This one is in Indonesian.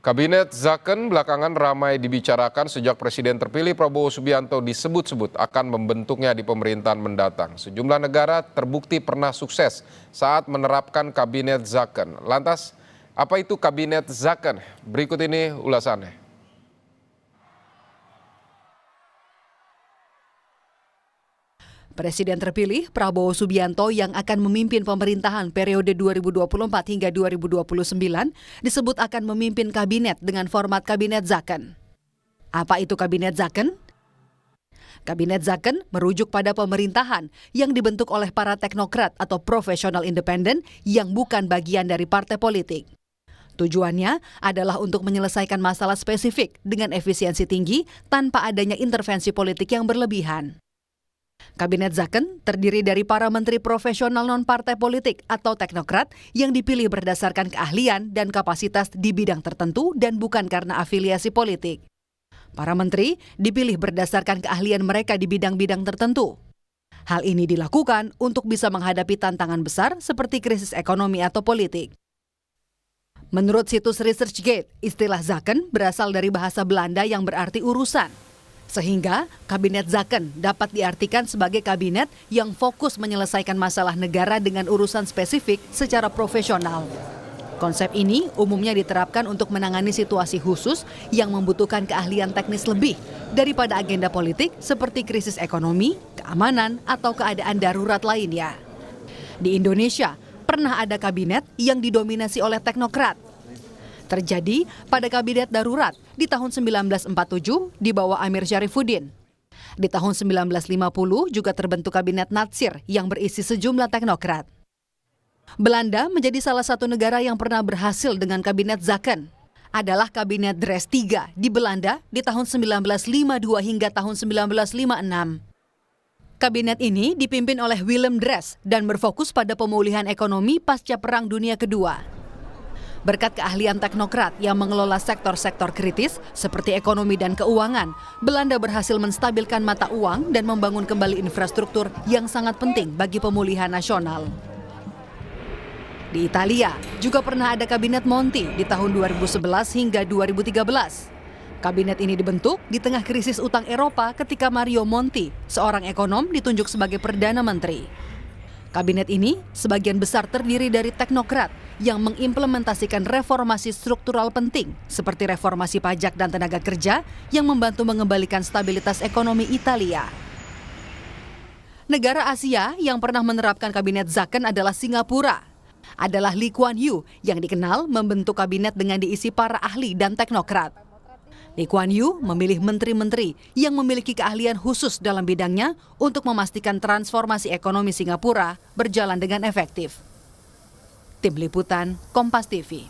Kabinet Zaken belakangan ramai dibicarakan sejak Presiden terpilih Prabowo Subianto disebut-sebut akan membentuknya di pemerintahan mendatang. Sejumlah negara terbukti pernah sukses saat menerapkan Kabinet Zaken. Lantas, apa itu Kabinet Zaken? Berikut ini ulasannya. Presiden terpilih Prabowo Subianto yang akan memimpin pemerintahan periode 2024 hingga 2029 disebut akan memimpin kabinet dengan format Kabinet Zaken. Apa itu Kabinet Zaken? Kabinet Zaken merujuk pada pemerintahan yang dibentuk oleh para teknokrat atau profesional independen yang bukan bagian dari partai politik. Tujuannya adalah untuk menyelesaikan masalah spesifik dengan efisiensi tinggi tanpa adanya intervensi politik yang berlebihan. Kabinet Zaken terdiri dari para menteri profesional non-partai politik atau teknokrat yang dipilih berdasarkan keahlian dan kapasitas di bidang tertentu dan bukan karena afiliasi politik. Para menteri dipilih berdasarkan keahlian mereka di bidang-bidang tertentu. Hal ini dilakukan untuk bisa menghadapi tantangan besar seperti krisis ekonomi atau politik. Menurut situs ResearchGate, istilah Zaken berasal dari bahasa Belanda yang berarti urusan. Sehingga Kabinet Zaken dapat diartikan sebagai kabinet yang fokus menyelesaikan masalah negara dengan urusan spesifik secara profesional. Konsep ini umumnya diterapkan untuk menangani situasi khusus yang membutuhkan keahlian teknis lebih daripada agenda politik seperti krisis ekonomi, keamanan, atau keadaan darurat lainnya. Di Indonesia, pernah ada kabinet yang didominasi oleh teknokrat. Terjadi pada Kabinet Darurat di tahun 1947 di bawah Amir Syarifuddin. Di tahun 1950 juga terbentuk Kabinet Natsir yang berisi sejumlah teknokrat. Belanda menjadi salah satu negara yang pernah berhasil dengan Kabinet Zaken. Adalah Kabinet Drees III di Belanda di tahun 1952 hingga tahun 1956. Kabinet ini dipimpin oleh Willem Drees dan berfokus pada pemulihan ekonomi pasca Perang Dunia Kedua. Berkat keahlian teknokrat yang mengelola sektor-sektor kritis seperti ekonomi dan keuangan, Belanda berhasil menstabilkan mata uang dan membangun kembali infrastruktur yang sangat penting bagi pemulihan nasional. Di Italia juga pernah ada Kabinet Monti di tahun 2011 hingga 2013. Kabinet ini dibentuk di tengah krisis utang Eropa ketika Mario Monti, seorang ekonom, ditunjuk sebagai Perdana Menteri. Kabinet ini sebagian besar terdiri dari teknokrat yang mengimplementasikan reformasi struktural penting seperti reformasi pajak dan tenaga kerja yang membantu mengembalikan stabilitas ekonomi Italia. Negara Asia yang pernah menerapkan Kabinet Zaken adalah Singapura. Adalah Lee Kuan Yew yang dikenal membentuk kabinet dengan diisi para ahli dan teknokrat. Lee Kuan Yew memilih menteri-menteri yang memiliki keahlian khusus dalam bidangnya untuk memastikan transformasi ekonomi Singapura berjalan dengan efektif. Tim Liputan, Kompas TV.